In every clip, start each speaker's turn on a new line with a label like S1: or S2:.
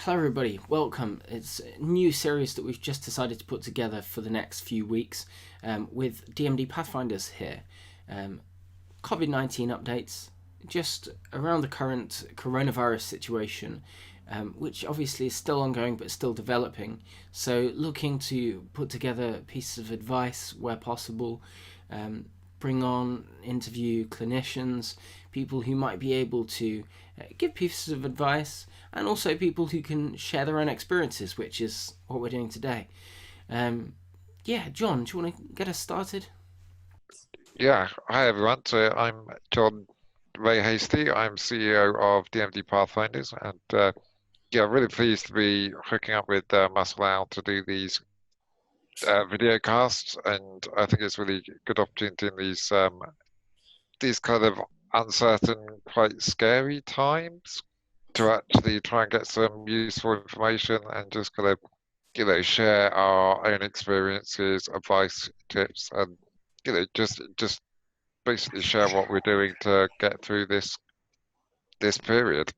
S1: Hello everybody, welcome. It's a new series that we've just decided to put together for the next few weeks with DMD Pathfinders here. Covid-19 updates, just around the current coronavirus situation, which obviously is still ongoing but still developing. So looking to put together pieces of advice where possible, bring on, interview clinicians, people who might be able to give pieces of advice, and also people who can share their own experiences, which is what we're doing today. John, do you want to get us started?
S2: Yeah, hi everyone. So I'm John Ray Hasty. I'm CEO of DMD Pathfinders, and really pleased to be hooking up with Muscle Al to do these video casts. And I think it's really good opportunity in these kind of uncertain, quite scary times to actually try and get some useful information and just kind of share our own experiences, advice, tips, and just basically share what we're doing to get through this period.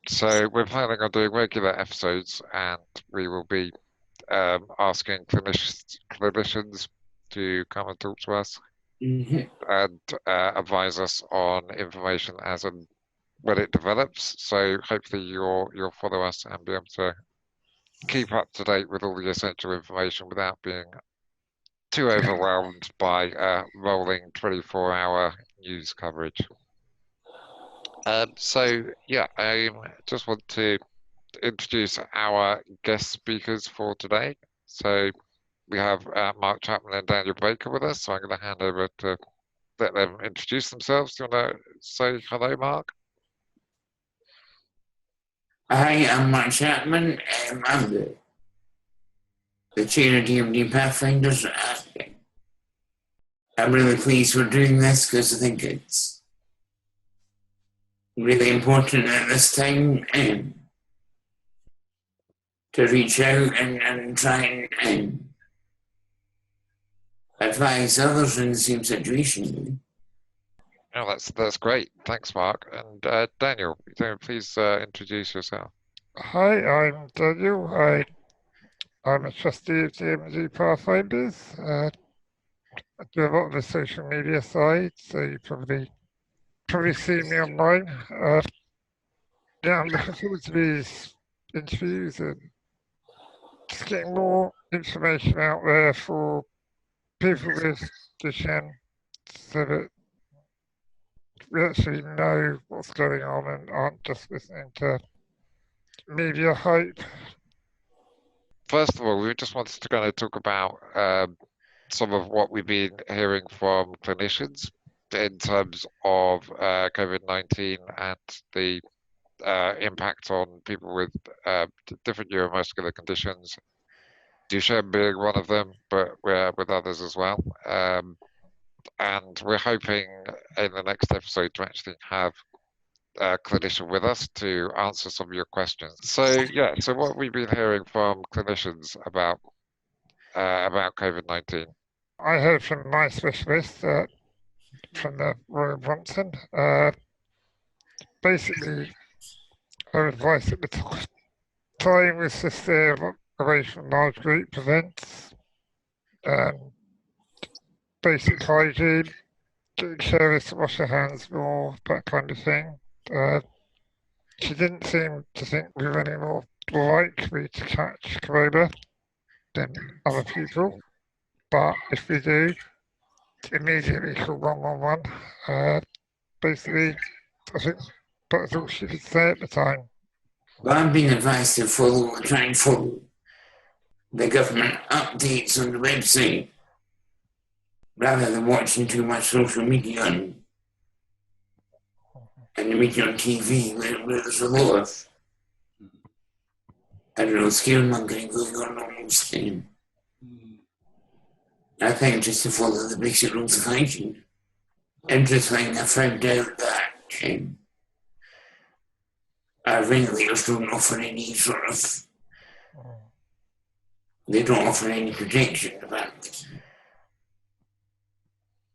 S2: So we're planning on doing regular episodes, and we will be asking clinicians to come and talk to us and advise us on information as and when it develops. So hopefully you'll follow us and be able to keep up to date with all the essential information without being too overwhelmed by rolling 24-hour news coverage. I just want to introduce our guest speakers for today. So we have Mark Chapman and Daniel Baker with us. So I'm going to hand over to let them introduce themselves. Do you want to say hello, Mark?
S3: Hi, I'm Mark Chapman. I'm the chair of DMD Pathfinders. I'm really pleased we're doing this because I think it's really important at this time to reach out and try and advise others in the same situation.
S2: Oh, that's great. Thanks, Mark. And Daniel, please introduce yourself.
S4: Hi, I'm Daniel. I'm a trustee of DMD Pathfinders. I do a lot of the social media side, so you probably see me online. I'm looking forward to these interviews and just getting more information out there for people with Duchenne, so that we actually know what's going on and aren't just listening to media hype.
S2: First of all, we just wanted to kind of talk about some of what we've been hearing from clinicians in terms of COVID-19 and the impact on people with different neuromuscular conditions, Duchenne being one of them, but we're with others as well. And we're hoping in the next episode to actually have a clinician with us to answer some of your questions. So what we've been hearing from clinicians about COVID-19.
S4: I heard from my specialist from the Royal Brompton. Basically, her advice at the time was to stay away from large group events, basic hygiene, getting carers to wash their hands more, that kind of thing. She didn't seem to think we were any more likely to catch corona than other people, but if we do, immediately call 111. Basically, I think that's all she could say at the time.
S3: Well, I'm being advised to try and follow the government updates on the website rather than watching too much social media and the media on TV where there's a lot of, scaremongering going on almost time. I think just to follow the basic rules of hygiene. Interesting, I found out that our ventilators don't offer any they don't offer any protection about,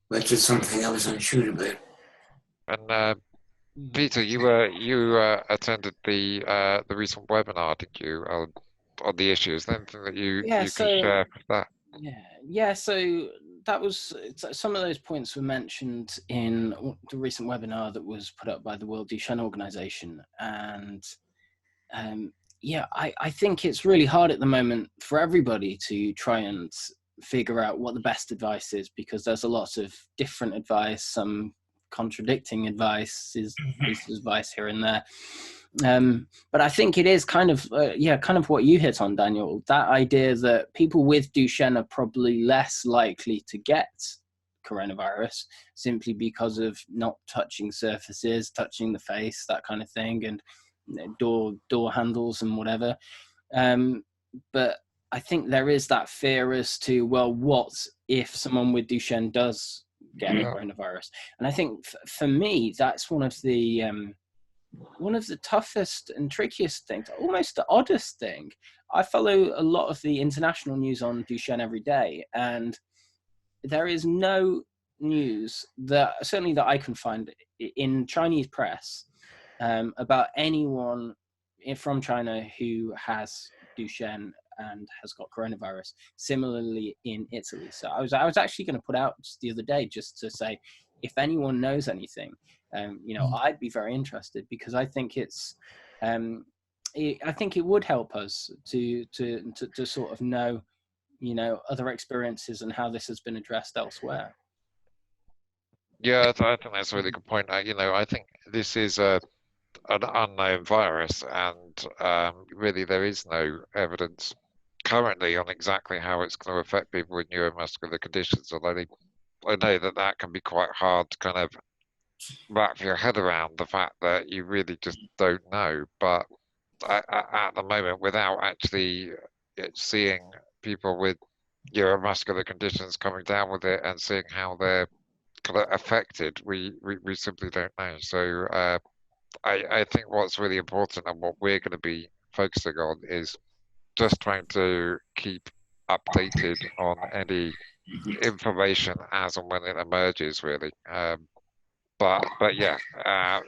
S3: which is something I was unsure about.
S2: And Peter, you attended the recent webinar, did you, on the issues? Anything that
S1: Yeah,
S2: you can
S1: so
S2: share with that?
S1: yeah, so that was some of those points were mentioned in the recent webinar that was put up by the World Duchenne Organization, and yeah, I think it's really hard at the moment for everybody to try and figure out what the best advice is, because there's a lot of different advice, some contradicting pieces of advice here and there. But I think it is kind of what you hit on, Daniel, that idea that people with Duchenne are probably less likely to get coronavirus simply because of not touching surfaces, touching the face, that kind of thing, and door handles and whatever. But I think there is that fear as to, well, what if someone with Duchenne does get coronavirus? And I think for me, that's one of the toughest and trickiest things, almost the oddest thing. I follow a lot of the international news on Duchenne every day, and there is no news that certainly that I can find in Chinese press about anyone from China who has Duchenne and has got coronavirus. Similarly in Italy. So I was actually going to put out just the other day just to say, if anyone knows anything, I'd be very interested, because I think I think it would help us to sort of know, other experiences and how this has been addressed elsewhere.
S2: Yeah, I think that's a really good point. I think this is an unknown virus, and really there is no evidence currently on exactly how it's going to affect people with neuromuscular conditions. Although I know that can be quite hard to kind of wrap your head around, the fact that you really just don't know. But at the moment, without actually seeing people with neuromuscular conditions coming down with it and seeing how they're kind of affected, we simply don't know. So I think what's really important and what we're going to be focusing on is just trying to keep updated on any information as and when it emerges, really. But yeah,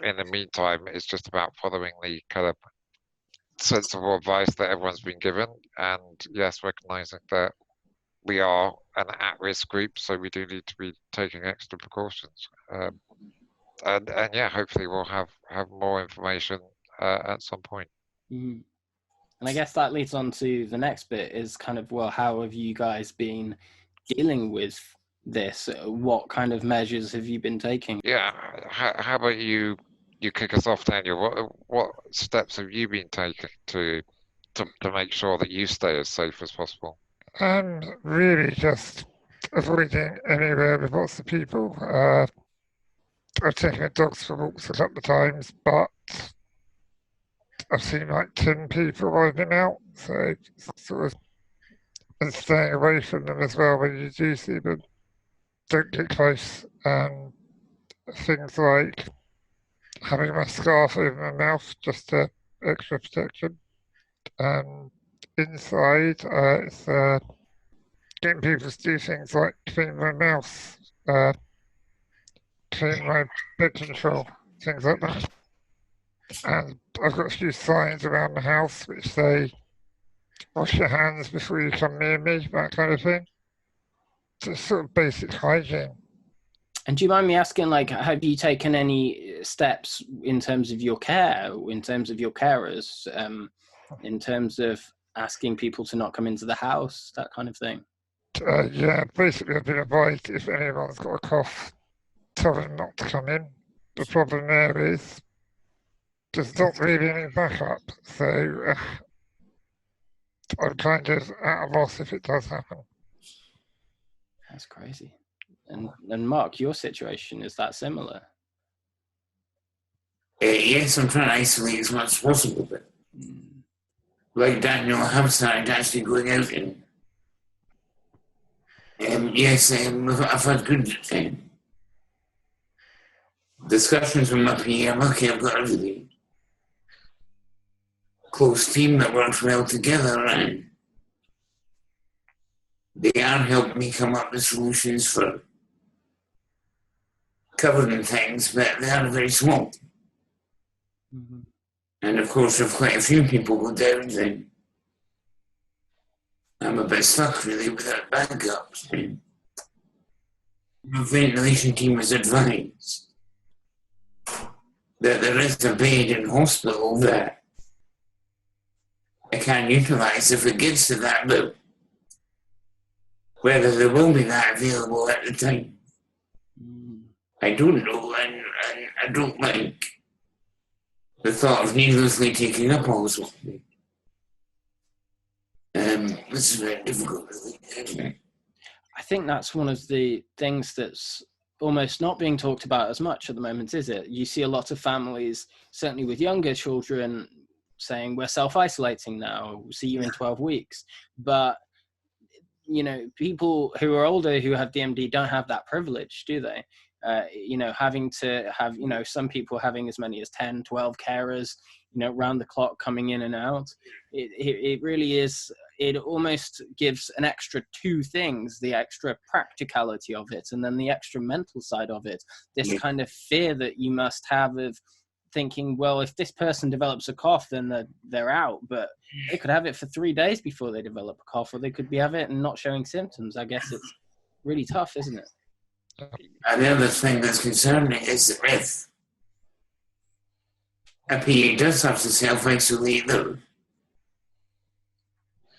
S2: in the meantime, it's just about following the kind of sensible advice that everyone's been given, and yes, recognizing that we are an at-risk group, so we do need to be taking extra precautions. And yeah, hopefully we'll have more information at some point.
S1: Mm-hmm. And I guess that leads on to the next bit, is kind of, well, how have you guys been dealing with this? What kind of measures have you been taking?
S2: Yeah, how about you kick us off, Daniel? What steps have you been taking to make sure that you stay as safe as possible?
S4: Really just avoiding anywhere with lots of people. I've taken the dogs for walks a couple of times, but I've seen like 10 people while I've been out, so sort of, and staying away from them as well when you do see them. Don't get close. Things like having my scarf over my mouth, just to extra protection. Inside, it's getting people to do things like clean my mouth, clean my bed control, things like that. And I've got a few signs around the house which say, wash your hands before you come near me, that kind of thing. Just sort of basic hygiene.
S1: And do you mind me asking, like, have you taken any steps in terms of your care, in terms of your carers, in terms of asking people to not come into the house, that kind of thing?
S4: Yeah, basically I've been advised if anyone's got a cough, tell them not to come in. The problem there is there's not really any backup, so I'm kind of at a loss if it does happen.
S1: That's crazy. And Mark, your situation, is that similar?
S3: Yes, I'm trying to isolate as much as possible, but like Daniel, I have started actually going out and yes, I've had good discussions with my PA. I'm lucky I've got a really close team that works well together, and they are helping me come up with solutions for covering things, but they are very small.
S1: Mhm.
S3: And of course, if quite a few people go down, then I'm a bit stuck really without backups. My ventilation team has advised that there is a bed in hospital that I can utilise if it gets to that, but whether there will be that available at the time, I don't know, and I don't like the thought of needlessly taking up a hospital bed. This is very difficult, really, isn't it?
S1: I think that's one of the things that's almost not being talked about as much at the moment, is it? You see a lot of families, certainly with younger children, saying we're self-isolating now, we'll see you in 12 weeks. But, you know, people who are older who have DMD don't have that privilege, do they? You know, having to have, you know, some people having as many as 10, 12 carers, you know, round the clock coming in and out. It really is, it almost gives an extra two things, the extra practicality of it and then the extra mental side of it, this kind of fear that you must have of thinking, well, if this person develops a cough, then they're out, but they could have it for 3 days before they develop a cough, or they could have it and not showing symptoms. I guess it's really tough, isn't it?
S3: And the other thing that's concerning is that if a PA does have to self-isolate,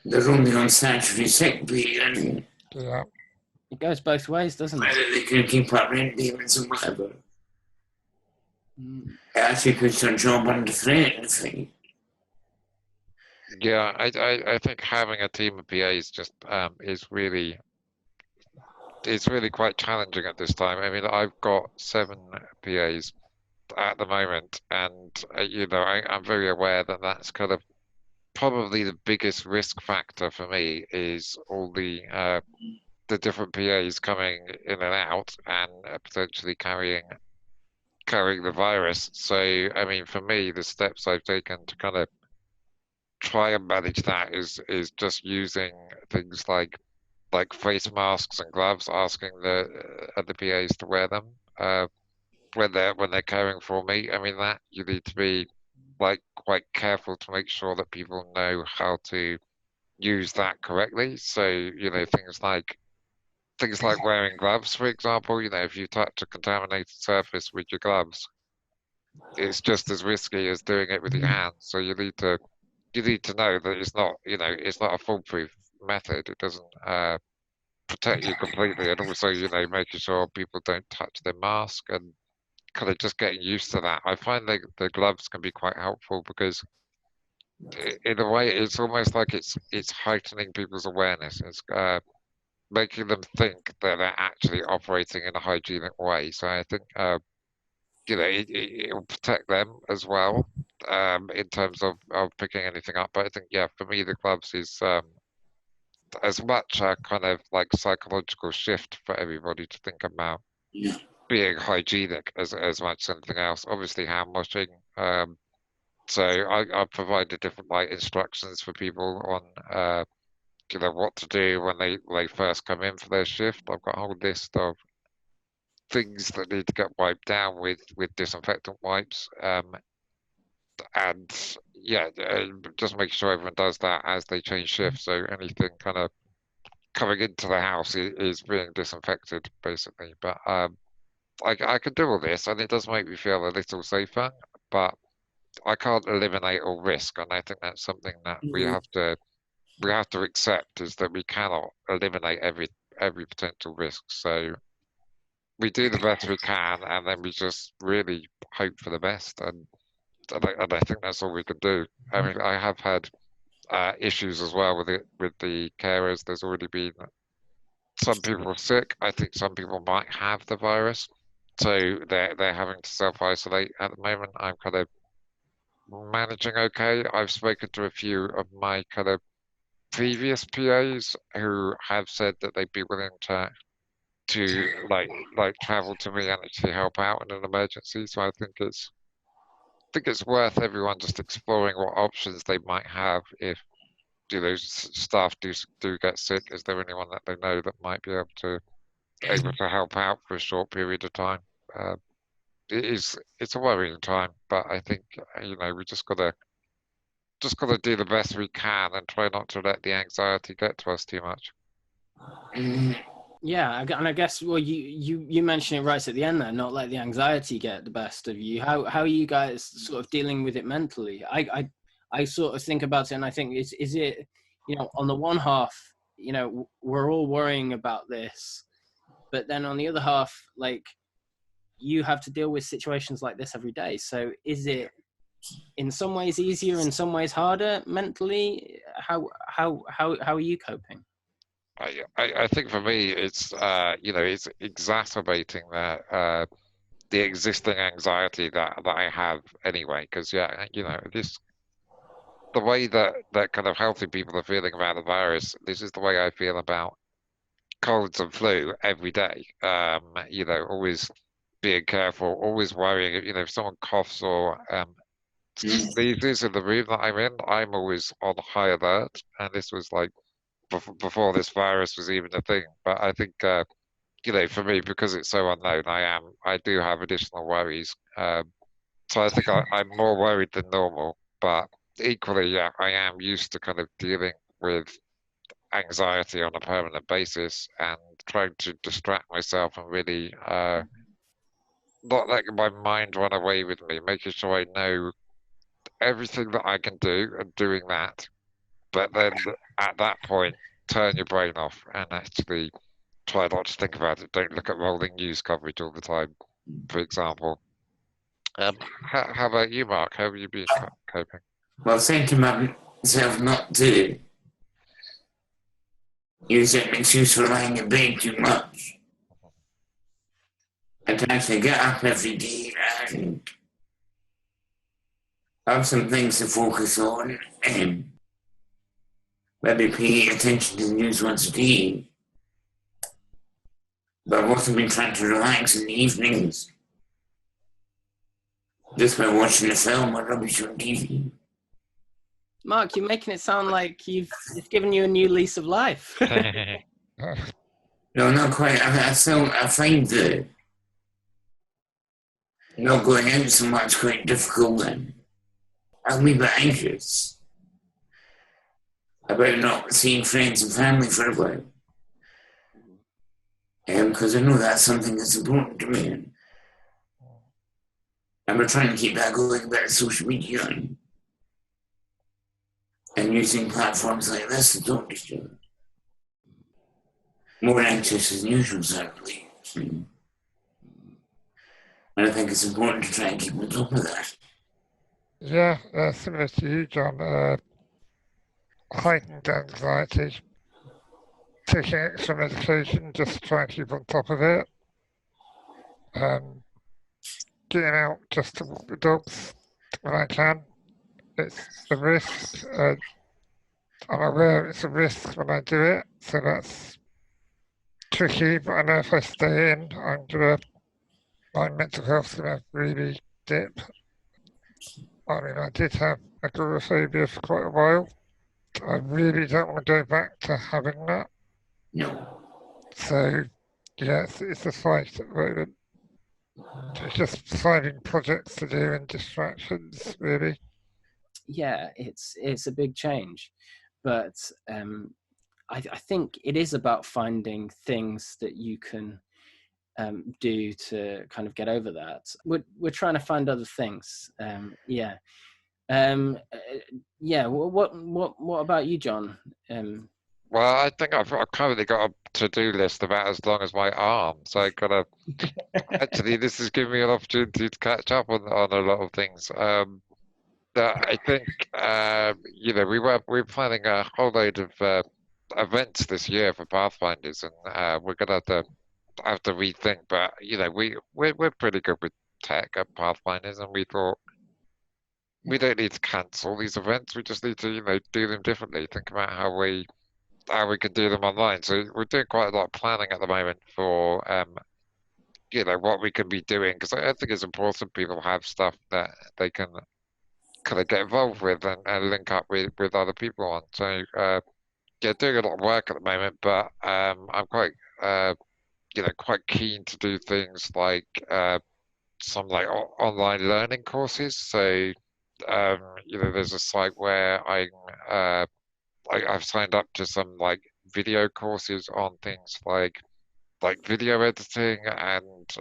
S3: they're only on statutory sick pay, and
S4: Yeah.
S1: It goes both ways, doesn't it?
S3: whether they can keep up rent payments and whatever.
S1: Mm.
S3: It actually puts their job under threat, I think.
S2: Yeah, I think having a team of PAs just is really quite challenging at this time. I mean, I've got 7 PAs at the moment, and you know, I'm very aware that that's kind of probably the biggest risk factor for me is all the different PAs coming in and out and potentially carrying the virus. So, I mean, for me, the steps I've taken to kind of try and manage that is just using things like face masks and gloves, asking the PAs to wear them when they're caring for me. I mean, that you need to be like quite careful to make sure that people know how to use that correctly. So, you know, things like wearing gloves, for example, you know, if you touch a contaminated surface with your gloves, it's just as risky as doing it with your hands. So you need to know that it's not, you know, it's not a foolproof method. It doesn't protect you completely, and also, you know, making sure people don't touch their mask and kind of just getting used to that. I find the gloves can be quite helpful because in a way it's almost like it's heightening people's awareness. It's making them think that they're actually operating in a hygienic way. So I think you know it will protect them as well in terms of picking anything up. But I think yeah, for me the gloves is as much a kind of like psychological shift for everybody to think about
S3: Yeah.
S2: being hygienic as much as anything else. Obviously, hand washing. So I provided different like instructions for people on you know what to do when they first come in for their shift. I've got a whole list of things that need to get wiped down with disinfectant wipes. And yeah, just make sure everyone does that as they change shifts. So anything kind of coming into the house is being disinfected basically. But I can do all this, and it does make me feel a little safer. But I can't eliminate all risk, and I think that's something that we have to accept is that we cannot eliminate every potential risk. So we do the best we can, and then we just really hope for the best. And I think that's all we can do. I mean, I have had issues as well with the carers. There's already been some people are sick. I think some people might have the virus, so they're having to self-isolate at the moment. I'm kind of managing okay. I've spoken to a few of my kind of previous PAs who have said that they'd be willing to like travel to me and actually help out in an emergency. So I think it's worth everyone just exploring what options they might have if you know staff do get sick. Is there anyone that they know that might be able to help out for a short period of time? it's a worrying time, but I think we just gotta do the best we can and try not to let the anxiety get to us too much.
S3: Mm,
S1: Yeah, and I guess you mentioned it right at the end there, not let the anxiety get the best of you. How are you guys sort of dealing with it mentally? I sort of think about it, and I think is it, on the one half, we're all worrying about this, but then on the other half, like, you have to deal with situations like this every day. So is it in some ways easier, in some ways harder mentally? How are you coping?
S2: I think for me, it's exacerbating the existing anxiety that I have anyway. Because the way that kind of healthy people are feeling about the virus, this is the way I feel about colds and flu every day. Always being careful, always worrying. If someone coughs or
S3: mm,
S2: sneezes in the room that I'm in, I'm always on high alert. And this was like before this virus was even a thing. But I think for me, because it's so unknown, I do have additional worries. So I think I'm more worried than normal. But equally, yeah, I am used to kind of dealing with anxiety on a permanent basis and trying to distract myself and really not letting my mind run away with me, making sure I know everything that I can do and doing that. But then at that point, turn your brain off and actually try not to think about it. Don't look at rolling news coverage all the time, for example. How about you, Mark? How have you been coping?
S3: well, saying to myself not to use it an excuse for lying in bed too much. And to actually get up every day and have some things to focus on and maybe pay attention to the news once a day. But I've also been trying to relax in the evenings just by watching a film or rubbish on TV.
S1: Mark, you're making it sound like it's given you a new lease of life.
S3: No, not quite. I find that not going out so much quite difficult and I'm a wee bit anxious about not seeing friends and family for a while. Because I know that's something that's important to me. And we're trying to keep that going about social media and using platforms like this to talk to each other. More anxious than usual, certainly. And I think it's important to try and keep on top of that.
S4: Yeah, similar to you, John. Heightened anxiety, taking extra medication, just trying to keep on top of it. Getting out just to walk the dogs when I can. It's a risk. I'm aware it's a risk when I do it, so that's tricky. But I know if I stay in, my mental health's gonna really dip. I mean, I did have agoraphobia for quite a while. I really don't want to go back to having that.
S3: No.
S4: So, yeah, it's a fight at the moment. It's just finding projects to do and distractions, really.
S1: Yeah, it's a big change, but I think it is about finding things that you can do to kind of get over that. We're trying to find other things. Yeah. Yeah. What about you, John?
S2: Well, I think I've currently got a to-do list about as long as my arm, so I gotta. Actually, this has given me an opportunity to catch up on a lot of things. I think we're planning a whole load of events this year for Pathfinders, and we're gonna have to rethink. But we're pretty good with tech at Pathfinders, and we thought we don't need to cancel these events. We just need to do them differently. Think about how we can do them online. So we're doing quite a lot of planning at the moment for what we can be doing, because I think it's important people have stuff that they can kind of get involved with and link up with other people on. So yeah, doing a lot of work at the moment, but I'm quite quite keen to do things like some like online learning courses. So there's a site where I've signed up to some like video courses on things like video editing and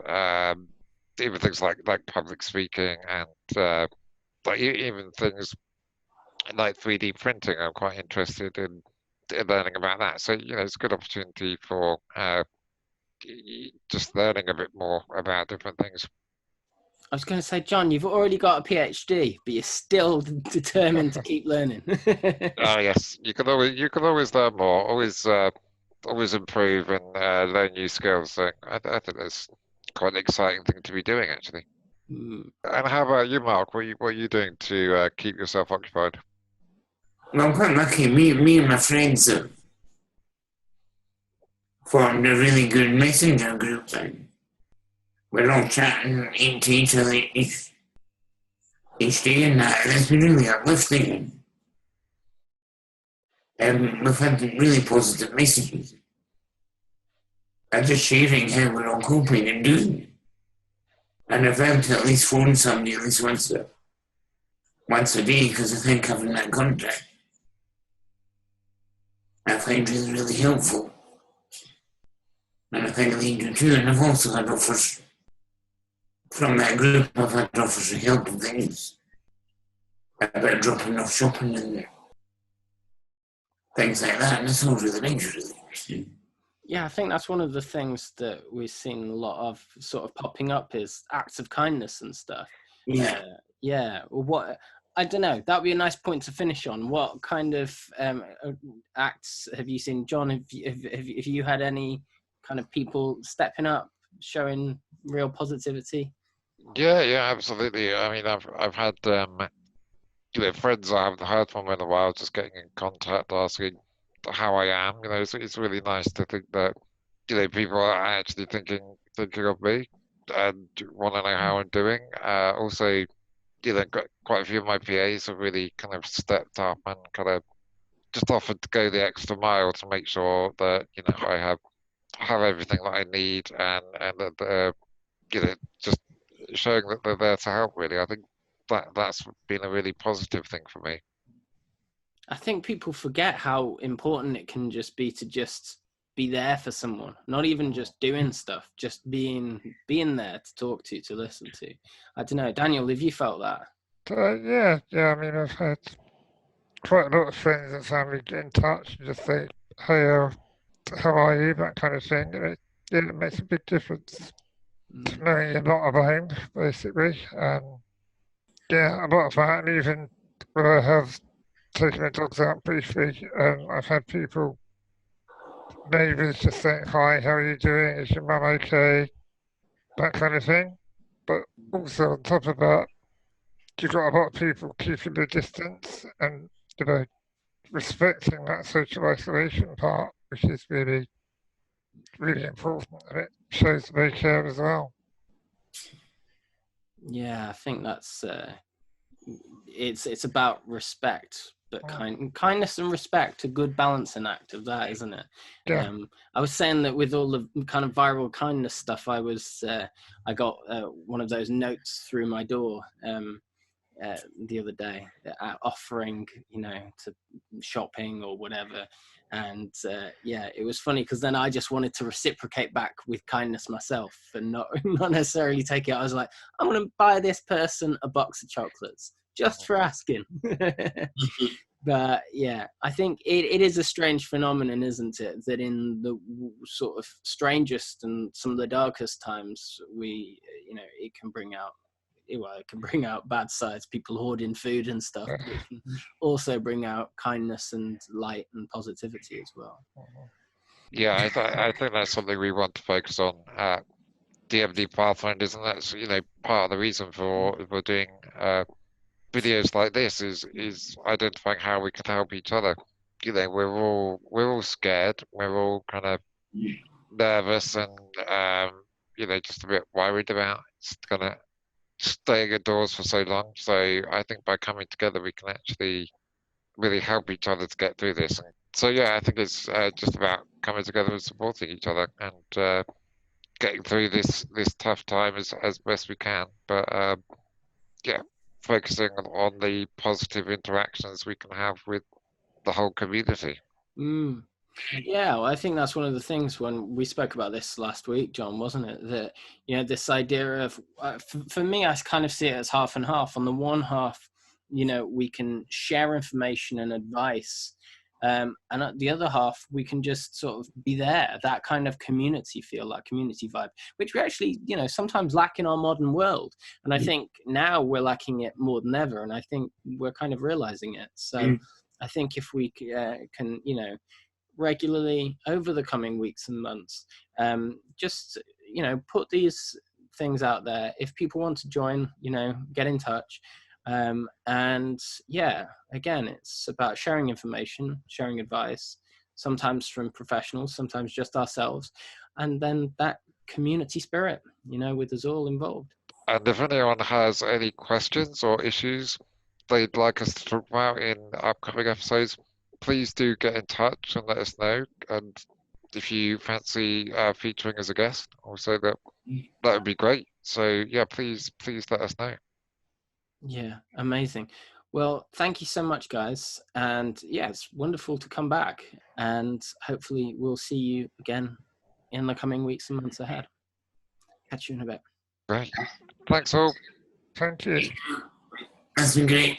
S2: even things like public speaking and like even things like 3D printing. I'm quite interested in learning about that. So it's a good opportunity for just learning a bit more about different things.
S1: I was going to say, John, you've already got a PhD, but you're still determined to keep learning.
S2: Oh yes, you can always learn more, always improve and learn new skills. So I think that's quite an exciting thing to be doing, actually.
S1: Mm.
S2: And how about you, Mark? What are you doing to keep yourself occupied?
S3: Well, I'm quite lucky. Me and my friends have formed a really good messenger group, and we're all chatting into each other each day, and that's been really uplifting. And we've had really positive messages. And just sharing how we're all coping and doing. And I've had to at least phone somebody at least once a day, because I think having that contact I find really, really helpful. And I think they do too. And I've also had offers from that group. I've had offers of help and things about dropping off shopping and things like that. And it's all really nice, really.
S1: Yeah, I think that's one of the things that we've seen a lot of sort of popping up is acts of kindness and stuff.
S3: Yeah.
S1: Yeah. What, I don't know. That'd be a nice point to finish on. What kind of acts have you seen, John? Have you had any kind of people stepping up, showing real positivity?
S2: Yeah, absolutely. I mean, I've had friends I haven't heard from in a while, just getting in contact, asking how I am. It's really nice to think that people are actually thinking of me and want to know how I'm doing. Also, quite a few of my PAs have really kind of stepped up and kind of just offered to go the extra mile to make sure that I have everything that I need and that they're just showing that they're there to help. Really, I think that's been a really positive thing for me.
S1: I think people forget how important it can just be to just be there for someone, not even just doing stuff, just being there to talk to listen to. I don't know, Daniel, have you felt that?
S4: Yeah. I mean, I've had quite a lot of friends and family get in touch and just say, "Hey, how are you?" That kind of thing. It makes a big difference to knowing you're not alone, basically. Yeah, a lot of that, and even when I have taken the dogs out briefly, I've had people, neighbours, just saying, "Hi, how are you doing? Is your mum okay?" That kind of thing. But also on top of that, you've got a lot of people keeping their distance and respecting that social isolation part, which is really, really important, and it shows they care as well.
S1: Yeah, I think that's it's about respect, but kindness and respect, a good balancing act of that, isn't it?
S4: Yeah.
S1: I was saying that with all the kind of viral kindness stuff, I got one of those notes through my door the other day, offering to shopping or whatever, and it was funny because then I just wanted to reciprocate back with kindness myself and not necessarily take it. I was like, I'm going to buy this person a box of chocolates just for asking. But yeah, I think it is a strange phenomenon, isn't it, that in the sort of strangest and some of the darkest times, it can bring out bad sides, people hoarding food and stuff, but it can also bring out kindness and light and positivity as well.
S2: Yeah, I think that's something we want to focus on at DMD Pathfinders, and that's part of the reason for doing videos like this is identifying how we can help each other. We're all scared, we're all kind of nervous and just a bit worried about kind of staying indoors for so long. So I think by coming together, we can actually really help each other to get through this. And so yeah, I think it's just about coming together and supporting each other and getting through this tough time as best we can. But yeah, focusing on the positive interactions we can have with the whole community.
S1: Mm. Yeah, well, I think that's one of the things when we spoke about this last week, John, wasn't it? That, you know, this idea of, for me, I kind of see it as half and half. On the one half, you know, we can share information and advice. And at the other half, we can just sort of be there, that kind of community feel, that community vibe, which we actually, you know, sometimes lack in our modern world. And I think now we're lacking it more than ever. And I think we're kind of realizing it. So I think if we can, you know, regularly over the coming weeks and months, just, you know, put these things out there. If people want to join, you know, get in touch. And yeah, again, it's about sharing information, sharing advice, sometimes from professionals, sometimes just ourselves, and then that community spirit, you know, with us all involved.
S2: And if anyone has any questions or issues they'd like us to talk about in upcoming episodes, please do get in touch and let us know. And if you fancy featuring as a guest, also that would be great. So yeah, please let us know.
S1: Yeah, amazing. Well, thank you so much, guys. And yeah, it's wonderful to come back. And hopefully we'll see you again in the coming weeks and months ahead. Catch you in a bit.
S2: Great. Thanks all.
S4: Thank you.
S3: That's been great.